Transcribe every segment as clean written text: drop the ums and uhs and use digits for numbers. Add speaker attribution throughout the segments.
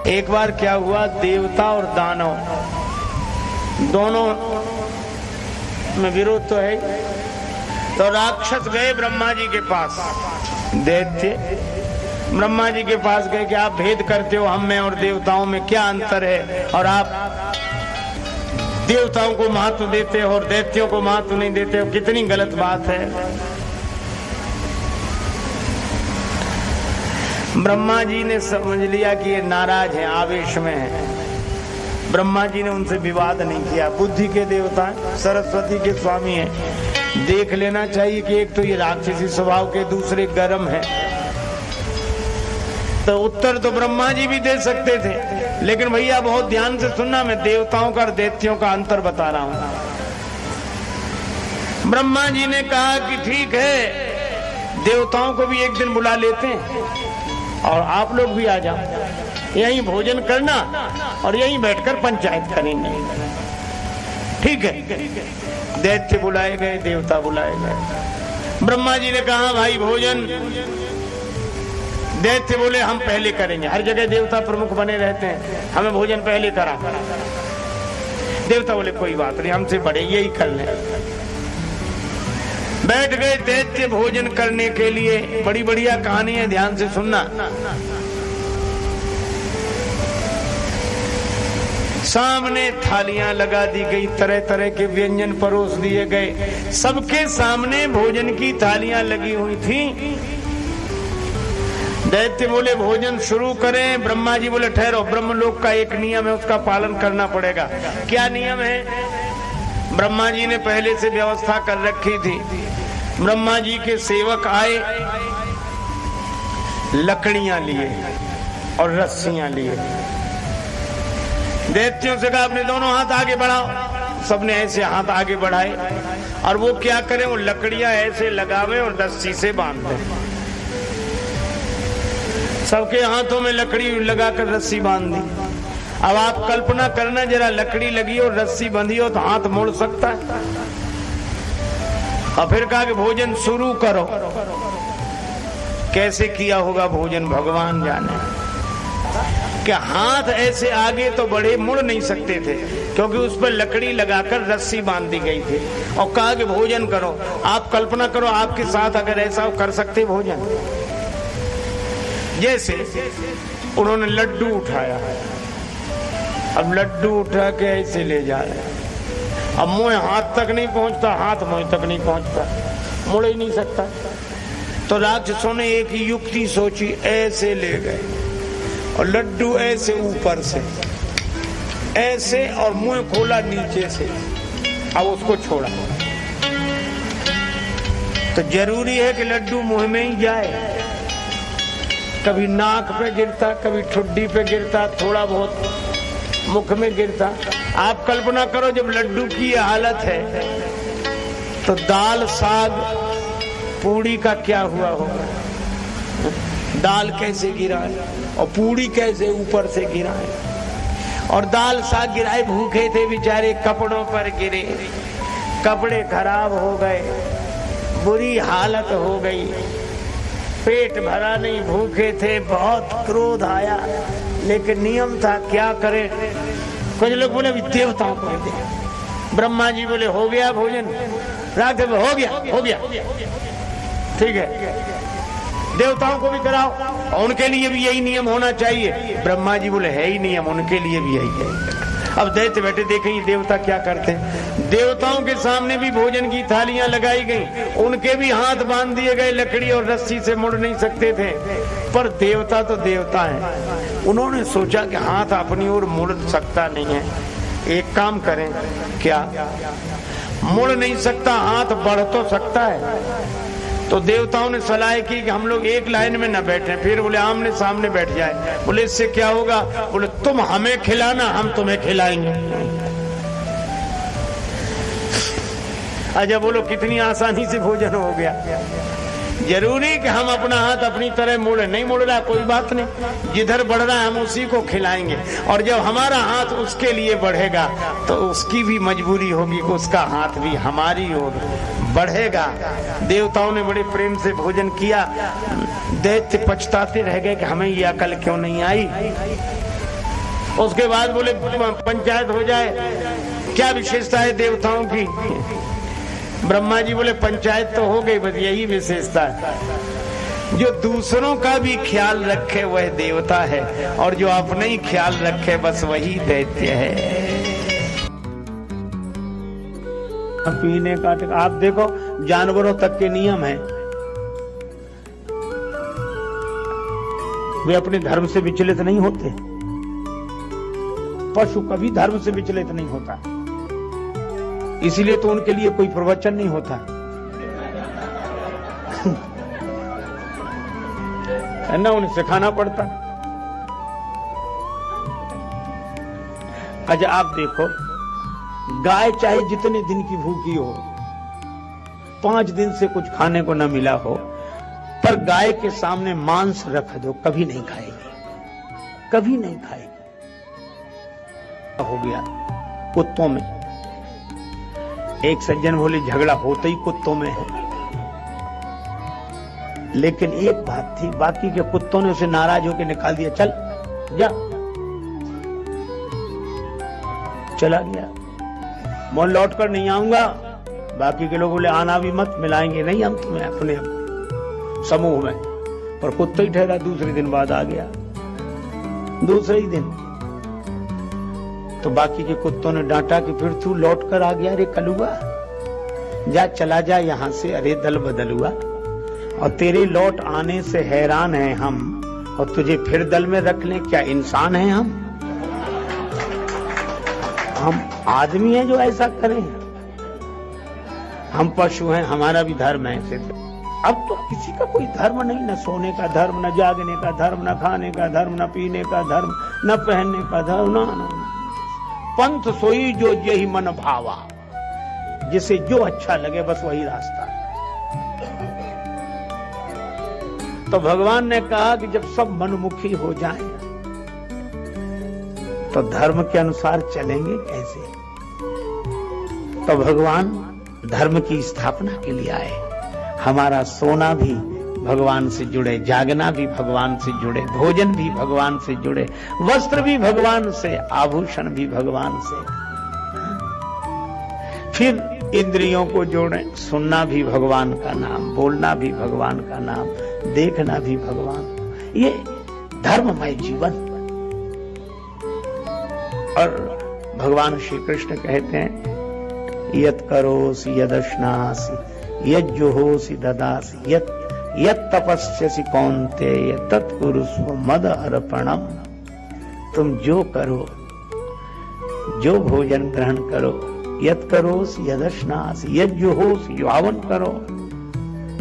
Speaker 1: एक बार क्या हुआ, देवता और दानव दोनों में विरोध तो है। तो राक्षस गए ब्रह्मा जी के पास, दैत्य ब्रह्मा जी के पास गए कि आप भेद करते हो हम में और देवताओं में, क्या अंतर है, और आप देवताओं को महत्व देते हो और दैत्यों को महत्व नहीं देते हो, कितनी गलत बात है। ब्रह्मा जी ने समझ लिया कि ये नाराज हैं, आवेश में हैं। ब्रह्मा जी ने उनसे विवाद नहीं किया, बुद्धि के देवता हैं, सरस्वती के स्वामी हैं, देख लेना चाहिए कि एक तो ये राक्षसी स्वभाव के, दूसरे गर्म है। तो उत्तर तो ब्रह्मा जी भी दे सकते थे, लेकिन भैया बहुत ध्यान से सुनना, मैं देवताओं का और दैत्यों का अंतर बता रहा हूं। ब्रह्मा जी ने कहा कि ठीक है, देवताओं को भी एक दिन बुला लेते हैं और आप लोग भी आ जाओ, यहीं भोजन करना और यहीं बैठकर पंचायत करेंगे। ठीक है, दैत्य बुलाए गए, देवता बुलाए गए। ब्रह्मा जी ने कहा भाई भोजन, दैत्य बोले हम पहले करेंगे, हर जगह देवता प्रमुख बने रहते हैं, हमें भोजन पहले करा। देवता बोले कोई बात नहीं, हमसे बड़े यही कर लें। बैठ गए दैत्य भोजन करने के लिए। बड़ी बढ़िया कहानी है, ध्यान से सुनना। सामने थालियां लगा दी गई, तरह तरह के व्यंजन परोस दिए गए, सबके सामने भोजन की थालियां लगी हुई थी। दैत्य बोले भोजन शुरू करें। ब्रह्मा जी बोले ठहरो, ब्रह्मलोक का एक नियम है, उसका पालन करना पड़ेगा। क्या नियम है? ब्रह्मा जी ने पहले से व्यवस्था कर रखी थी। ब्रह्मा जी के सेवक आए, लकड़ियां लिए और रस्सियां लिए। दैत्यों से कहा अपने दोनों हाथ आगे बढ़ाओ। सबने ऐसे हाथ आगे बढ़ाए और वो क्या करें, वो लकड़ियां ऐसे लगावे और रस्सी से बांध दें। सबके हाथों में लकड़ी लगाकर रस्सी बांध दी। अब आप कल्पना करना जरा, लकड़ी लगी और रस्सी बंधी हो तो हाथ मुड़ सकता है। और फिर कहा कि भोजन शुरू करो। कैसे किया होगा भोजन भगवान जाने। कि हाथ ऐसे आगे तो बढ़े, मुड़ नहीं सकते थे, क्योंकि उस पर लकड़ी लगाकर रस्सी बांध दी गई थी। और कहा कि भोजन करो। आप कल्पना करो आपके साथ अगर ऐसा हो, कर सकते भोजन। जैसे उन्होंने लड्डू उठाया, अब लड्डू उठा के ऐसे ले जा रहे हैं। अब मुंह हाथ तक नहीं पहुंचता, हाथ मुंह तक नहीं पहुंचता, मुड़ ही नहीं सकता। तो राक्षसों ने एक ही युक्ति सोची, ऐसे ले गए और लड्डू ऐसे ऊपर से ऐसे और मुंह खोला नीचे से। अब उसको छोड़ा। तो जरूरी है कि लड्डू मुंह में ही जाए। कभी नाक पे गिरता, कभी ठुड्डी पे गिरता, थोड़ा बहुत मुख में गिरता। आप कल्पना करो जब लड्डू की ये हालत है तो दाल साग पूड़ी का क्या हुआ होगा। दाल कैसे गिरा है और पूड़ी कैसे ऊपर से गिरा है। और दाल साग गिराए, भूखे थे बेचारे, कपड़ों पर गिरे, कपड़े खराब हो गए, बुरी हालत हो गई, पेट भरा नहीं, भूखे थे, बहुत क्रोध आया, लेकिन नियम था क्या करे। कुछ लोग बोले देवताओं को दे। ब्रह्मा जी बोले हो गया भोजन। रात हो गया ठीक है, देवताओं को भी कराओ और उनके लिए भी यही नियम होना चाहिए। ब्रह्मा जी बोले है ही नियम, उनके लिए भी यही है। अब दैत्य बैठे देखें देवता क्या करते हैं। देवताओं के सामने भी भोजन की थालियां लगाई गई, उनके भी हाथ बांध दिए गए, लकड़ी और रस्सी से मुड़ नहीं सकते थे। पर देवता तो देवता है, उन्होंने सोचा कि हाथ अपनी ओर मुड़ सकता नहीं है, एक काम करें। क्या? मुड़ नहीं सकता, हाथ बढ़ तो सकता है। तो देवताओं ने सलाह की कि हम लोग एक लाइन में न बैठे। फिर बोले आमने सामने बैठ जाए। बोले इससे क्या होगा? बोले तुम हमें खिलाना, हम तुम्हें खिलाएंगे। अच्छा बोलो कितनी आसानी से भोजन हो गया। जरूरी कि हम अपना हाथ अपनी तरह मोड़े, नहीं मोड़ रहा कोई बात नहीं, जिधर बढ़ रहा है हम उसी को खिलाएंगे। और जब हमारा हाथ उसके लिए बढ़ेगा तो उसकी भी मजबूरी होगी कि उसका हाथ भी हमारी ओर बढ़ेगा। देवताओं ने बड़े प्रेम से भोजन किया। दैत्य पछताते रह गए कि हमें ये अकल क्यों नहीं आई। उसके बाद बोले पंचायत हो जाए, क्या विशेषता है देवताओं की? ब्रह्मा जी बोले पंचायत तो हो गई, बस यही विशेषता है, जो दूसरों का भी ख्याल रखे वह देवता है, और जो अपना ही ख्याल रखे बस वही दैत्य है। पीने का आप देखो, जानवरों तक के नियम है, वे अपने धर्म से विचलित नहीं होते। पशु कभी धर्म से विचलित नहीं होता, इसीलिए तो उनके लिए कोई प्रवचन नहीं होता है ना, उन्हें सिखाना पड़ता। अच्छा आप देखो, गाय चाहे जितने दिन की भूखी हो, 5 दिन से कुछ खाने को न मिला हो, पर गाय के सामने मांस रख दो कभी नहीं खाएगी, कभी नहीं खाएगी। हो गया कुत्तों में, एक सज्जन बोले झगड़ा होता ही कुत्तों में है, लेकिन एक बात थी, बाकी के कुत्तों ने उसे नाराज होकर निकाल दिया, चल जा, चला गया, मैं लौट कर नहीं आऊंगा। बाकी के लोग बोले आना भी मत, मिलाएंगे नहीं हम तुम्हें अपने समूह में, पर कुत्ता ही ठहरा, दूसरे दिन बाद आ गया, दूसरे ही दिन। तो बाकी के कुत्तों ने डांटा कि फिर तू लौट कर आ गया, अरे कलुआ जा, चला जा यहां से, अरे दल बदल हुआ, और तेरे लौट आने से हैरान हैं हम, और तुझे फिर दल में रख लें, क्या इंसान हैं हम आदमी हैं जो ऐसा करें? हम पशु हैं, हमारा भी धर्म है सिर्फ। अब तो किसी का कोई धर्म नहीं, न सोने का धर्म, न जागने का धर्म, न खाने का धर्म, न पीने का धर्म, न पहनने का धर्म, न पंथ सोई जो यही मन भावा, जिसे जो अच्छा लगे बस वही रास्ता है। तो भगवान ने कहा कि जब सब मनमुखी हो जाएं, तो धर्म के अनुसार चलेंगे कैसे? तो भगवान धर्म की स्थापना के लिए आए। हमारा सोना भी भगवान से जुड़े, जागना भी भगवान से जुड़े, भोजन भी भगवान से जुड़े, वस्त्र भी भगवान से, आभूषण भी भगवान से। फिर इंद्रियों को जोड़े, सुनना भी भगवान का नाम, बोलना भी भगवान का नाम, देखना भी भगवान। ये धर्ममय जीवन। और भगवान श्री कृष्ण कहते हैं, यत् करोसि यदश्नासि यज्जुहोसि ददासि यत् तपस्यसि कौन्तेय तत्कुरुस्व मद अर्पणम। तुम जो करो, जो भोजन ग्रहण करो, यत् करोसि यदश्नासि यज्जुहोसि, जो हवन करो,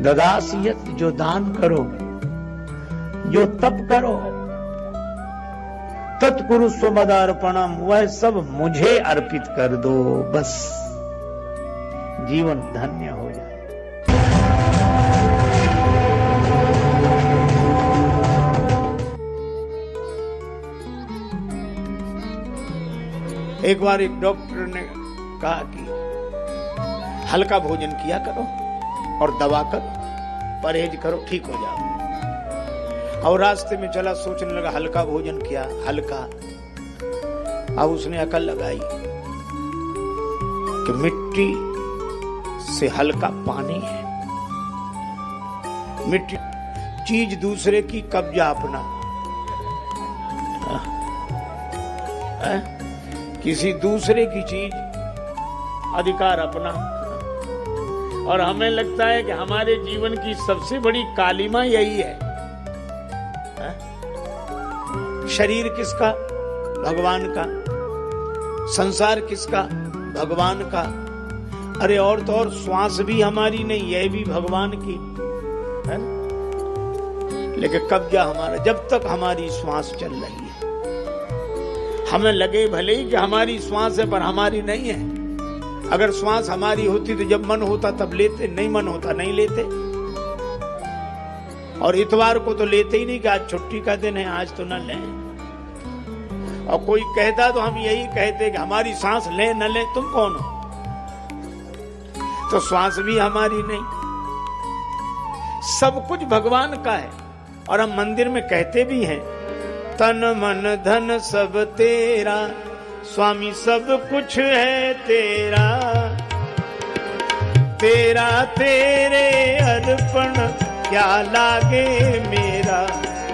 Speaker 1: ददासि यत्, जो दान करो, जो तप करो, तत्कुरुस्व मद अर्पणम, वह सब मुझे अर्पित कर दो, बस जीवन धन्य हो जाए। एक बार एक डॉक्टर ने कहा कि हल्का भोजन किया करो और दवा करो, परहेज करो, ठीक हो जाओ। और रास्ते में चला, सोचने लगा हल्का भोजन किया, हल्का। अब उसने अकल लगाई कि मिट्टी से हल्का पानी है, मिट्टी चीज दूसरे की, कब्जा अपना। किसी दूसरे की चीज, अधिकार अपना। और हमें लगता है कि हमारे जीवन की सबसे बड़ी कालिमा यही है। शरीर किसका? भगवान का। संसार किसका? भगवान का। अरे और तो और श्वास भी हमारी नहीं, यह भी भगवान की है ना? लेकिन कब्जा हमारा, जब तक हमारी श्वास चल रही है। हमें लगे भले ही कि हमारी श्वास है, पर हमारी नहीं है। अगर श्वास हमारी होती तो जब मन होता तब लेते, नहीं मन होता नहीं लेते। और इतवार को तो लेते ही नहीं कि आज छुट्टी का दिन है, आज तो न लें। और कोई कहता तो हम यही कहते कि हमारी सांस ले न ले, तुम कौन हो? तो श्वास भी हमारी नहीं, सब कुछ भगवान का है। और हम मंदिर में कहते भी हैं तन मन धन सब तेरा, स्वामी सब कुछ है तेरा, तेरा तेरे अर्पण क्या लागे मेरा।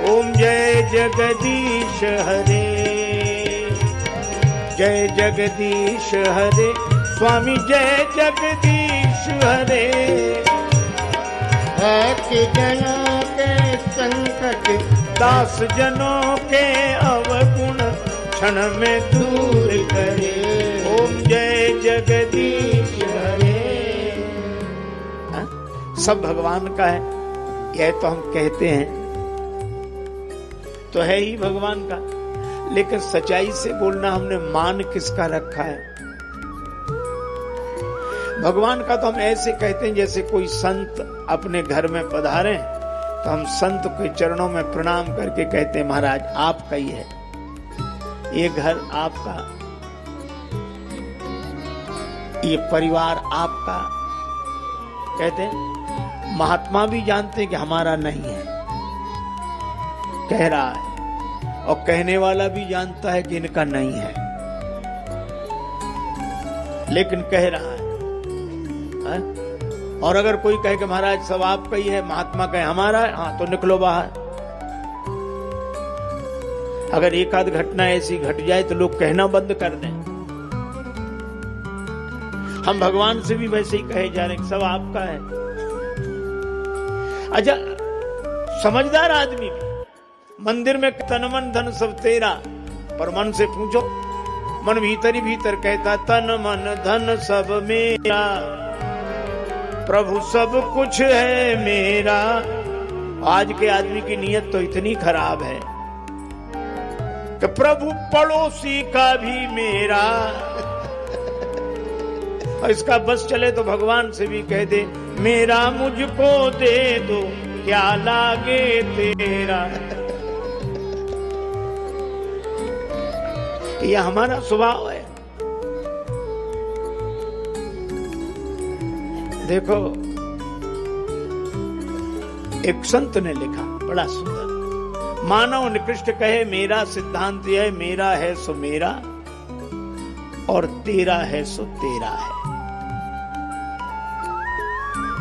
Speaker 1: ओम जय जगदीश हरे, जय जगदीश हरे, स्वामी जय जगदीश हरे।
Speaker 2: भक्ति जनों के संकट,
Speaker 1: दास जनों के अवगुण क्षण में दूर करे। ओम जय जगदीश हरे। सब भगवान का है, यह तो हम कहते हैं तो है ही भगवान का, लेकिन सच्चाई से बोलना हमने मान किसका रखा है। भगवान का तो हम ऐसे कहते हैं जैसे कोई संत अपने घर में पधारे तो हम संत के चरणों में प्रणाम करके कहते हैं महाराज आपका ही है, ये घर आपका, ये परिवार आपका। कहते हैं महात्मा भी जानते हैं कि हमारा नहीं है, कह रहा है, और कहने वाला भी जानता है कि इनका नहीं है, लेकिन कह रहा है। और अगर कोई कहे कि महाराज सब आपका ही है, महात्मा कहे हमारा है, हाँ तो निकलो बाहर। अगर एक आध घटना ऐसी घट जाए तो लोग कहना बंद कर दें। हम भगवान से भी वैसे ही कहे जा रहे सब आपका है। अच्छा, समझदार आदमी भी मंदिर में तन मन धन सब तेरा, पर मन से पूछो, मन भीतर ही भीतर कहता तन मन धन सब मेरा, प्रभु सब कुछ है मेरा। आज के आदमी की नीयत तो इतनी खराब है कि प्रभु पड़ोसी का भी मेरा। और इसका बस चले तो भगवान से भी कह दे मेरा मुझको दे दो क्या लागे तेरा। यह हमारा स्वभाव है। देखो एक संत ने लिखा बड़ा सुंदर, मानव निकृष्ट कहे मेरा सिद्धांत यह मेरा है सो मेरा और तेरा है सो तेरा है।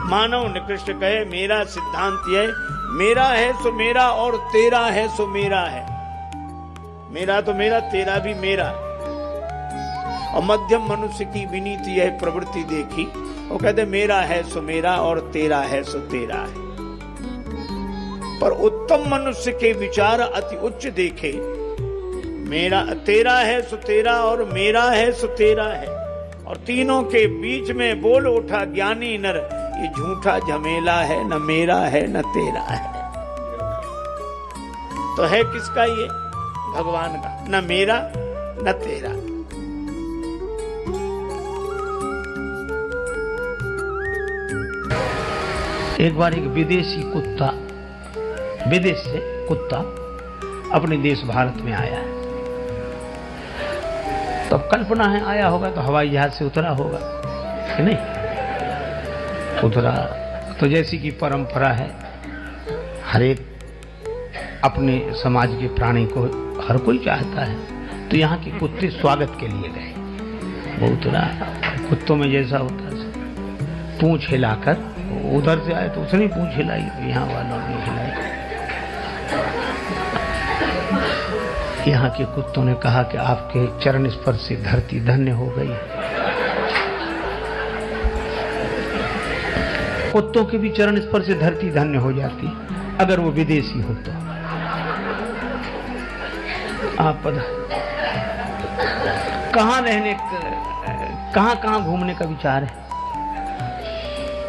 Speaker 1: मानव निकृष्ट कहे मेरा सिद्धांत यह मेरा है सो मेरा और तेरा है सो मेरा है। मेरा तो मेरा, तेरा भी मेरा। और मध्यम मनुष्य की विनीति यह प्रवृत्ति देखी, वो कहते मेरा है सो मेरा और तेरा है सो तेरा है। पर उत्तम मनुष्य के विचार अति उच्च देखे, मेरा तेरा है सो तेरा और मेरा है सो तेरा है। और तीनों के बीच में बोल उठा ज्ञानी नर, ये झूठा झमेला है, न मेरा है न तेरा है। तो है किसका ये? भगवान का, न मेरा न तेरा।
Speaker 3: एक बार एक विदेशी कुत्ता, विदेश से कुत्ता अपने देश भारत में आया है। तो अब कल्पना है आया होगा तो हवाई जहाज से उतरा होगा कि नहीं? उतरा तो जैसी कि परंपरा है, हर एक अपने समाज के प्राणी को हर कोई चाहता है। तो यहाँ के कुत्ते स्वागत के लिए गए। वो उतरा, कुत्तों में जैसा होता है पूंछ हिलाकर, उधर से आए तो उसने पूंछ हिलाई, तो यहाँ वालों ने हिलाई। यहाँ के कुत्तों ने कहा कि आपके चरण स्पर्श से धरती धन्य हो गई। कुत्तों के भी चरण स्पर्श से धरती धन्य हो जाती अगर वो विदेशी हो तो। आप कहाँ रहने, कहाँ घूमने का विचार है?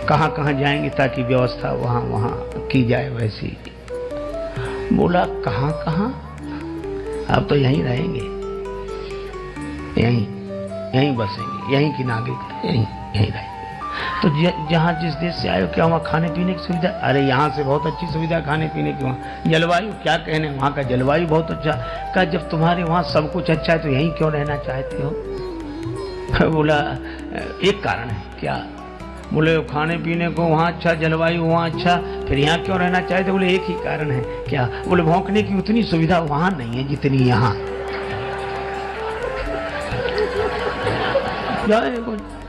Speaker 3: कहाँ जाएंगे ताकि व्यवस्था वहाँ की जाए वैसी? बोला कहाँ आप तो यहीं रहेंगे, यहीं बसेंगे, यहीं की नागरिक, यहीं रहेंगे। तो जहाँ जिस देश से आए हो, क्या वहाँ खाने पीने की सुविधा? अरे यहाँ से बहुत अच्छी सुविधा खाने पीने की। वहाँ जलवायु क्या कहने, वहाँ का जलवायु बहुत अच्छा। कहा जब तुम्हारे वहाँ सब कुछ अच्छा है तो यहीं क्यों रहना चाहते हो? बोला एक कारण है। क्या? बोले खाने पीने को वहाँ अच्छा, जलवायु वहाँ अच्छा, फिर यहाँ क्यों रहना चाहते? बोले एक ही कारण है। क्या? बोले भौंकने की उतनी सुविधा वहाँ नहीं है जितनी यहाँ।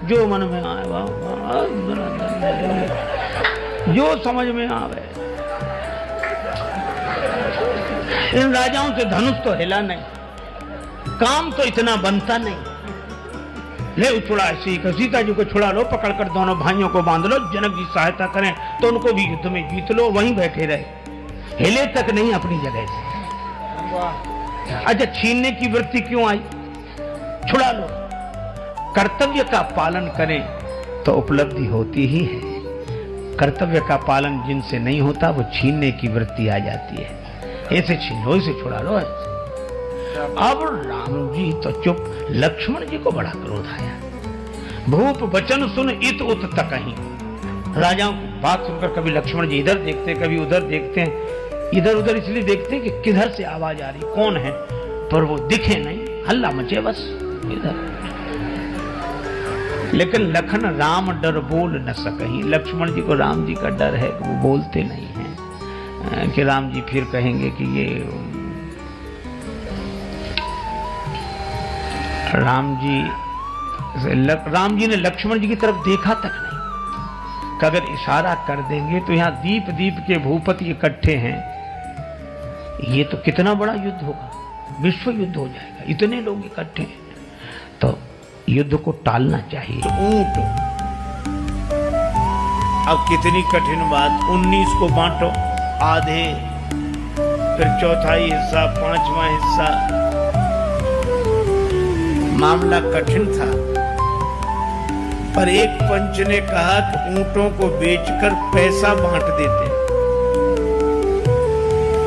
Speaker 3: जो मन में आए जो समझ में आवे। इन राजाओं से धनुष तो हिला नहीं, काम तो इतना बनता नहीं। ले छुड़ा, सीता जी को छुड़ा लो, पकड़कर दोनों भाइयों को बांध लो, जनक जी सहायता करें तो उनको भी युद्ध में जीत लो, वहीं बैठे रहे, हिले तक नहीं अपनी जगह से। अच्छा, छीनने की वृत्ति क्यों आई? छुड़ा लो। कर्तव्य का पालन करें तो उपलब्धि होती ही है। कर्तव्य का पालन जिनसे नहीं होता वो छीनने की वृत्ति आ जाती है। ऐसे छीन लो, इसे छुड़ा लो। अब राम जी तो चुप, लक्ष्मण जी को बड़ा क्रोध आया। भूप वचन सुन इत उत तकहीं। राजाओं की बात सुनकर कभी लक्ष्मण जी इधर देखते, कभी उधर देखते हैं। इधर उधर इसलिए देखते हैं कि किधर से आवाज आ रही, कौन है, पर वो दिखे नहीं, हल्ला मचे बस इधर। लेकिन लखन राम डर बोल न सकहीं। लक्ष्मण जी को राम जी का डर है कि वो बोलते नहीं हैं कि राम जी फिर कहेंगे कि ये राम जी ने लक्ष्मण जी की तरफ देखा तक नहीं कि अगर इशारा कर देंगे तो यहाँ दीप दीप के भूपति इकट्ठे हैं, ये तो कितना बड़ा युद्ध होगा, विश्व युद्ध हो जाएगा, इतने लोग इकट्ठे हैं, तो युद्ध को टालना चाहिए।
Speaker 1: ऊंट, अब कितनी कठिन बात, 19 को बांटो, आधे, फिर चौथाई हिस्सा, 5वां हिस्सा। मामला कठिन था, पर एक पंच ने कहा कि ऊंटों को बेचकर पैसा बांट देते,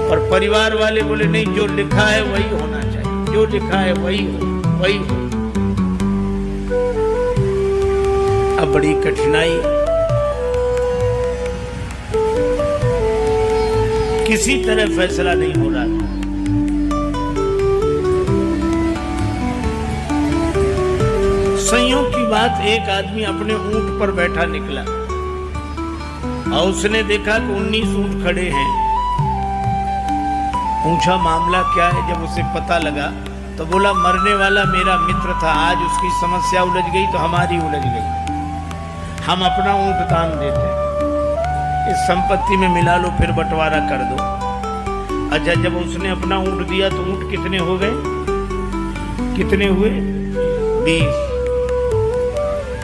Speaker 1: और परिवार वाले बोले नहीं, जो लिखा है वही होना चाहिए, जो लिखा है वही हो। अब बड़ी कठिनाई, किसी तरह फैसला नहीं हो रहा था। संयोग की बात, एक आदमी अपने ऊंट पर बैठा निकला और उसने देखा कि 19 ऊंट खड़े हैं। पूछा मामला क्या है? जब उसे पता लगा तो बोला मरने वाला मेरा मित्र था, आज उसकी समस्या उलझ गई तो हमारी उलझ गई, हम अपना ऊंट दान देते, इस संपत्ति में मिला लो, फिर बंटवारा कर दो। अच्छा, जब उसने अपना ऊंट दिया तो ऊंट कितने हो गए? कितने हुए? 20।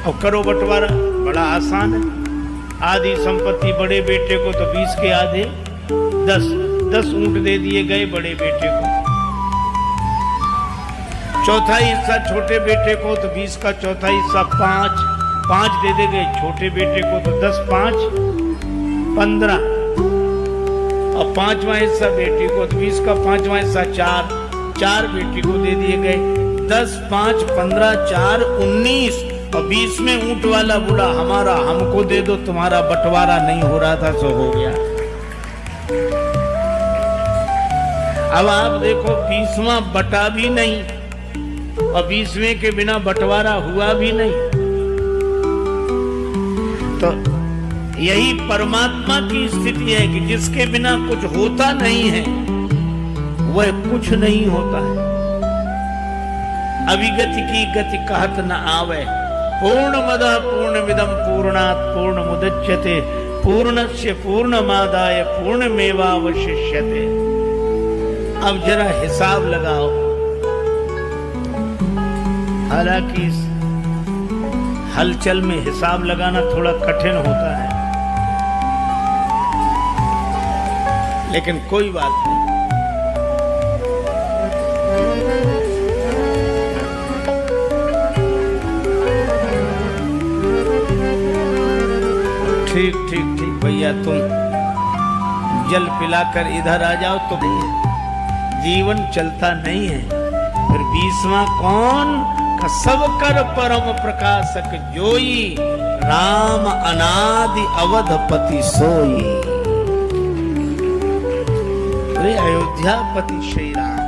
Speaker 1: अब करो बंटवारा, बड़ा आसान है। आधी संपत्ति बड़े बेटे को तो 20 के आधे 10 ऊंट दे दिए गए बड़े बेटे को। चौथाई हिस्सा छोटे बेटे को, तो 20 का चौथाई हिस्सा 5 दे दे गए छोटे बेटे को, तो 10 5 15, और 5वां हिस्सा बेटी को, तो 20 का 5वां हिस्सा 4 बेटी को दे दिए गए। 10 5 15 4 19, और 20 में ऊंट वाला बोला हमारा हमको दे दो, तुम्हारा बंटवारा नहीं हो रहा था सो हो गया। अब आप देखो 20वां बटा भी नहीं और 20वें के बिना बंटवारा हुआ भी नहीं। तो यही परमात्मा की स्थिति है कि जिसके बिना कुछ होता नहीं है वह कुछ नहीं होता है। अविगति की गति कहत न आवे, पूर्णमदः पूर्णमिदं पूर्णात् पूर्णमुदच्यते पूर्णस्य पूर्णमादाय पूर्णमेवावशिष्यते। अब जरा हिसाब लगाओ, हालांकि हलचल में हिसाब लगाना थोड़ा कठिन होता है, लेकिन कोई बात नहीं। ठीक भैया, तुम जल पिलाकर इधर आ जाओ तो नहीं है, जीवन चलता नहीं है। फिर 20वां कौन? का सब कर परम प्रकाशक जोई, राम अनादि अवधपति सोई। अयोध्यापति श्री राम।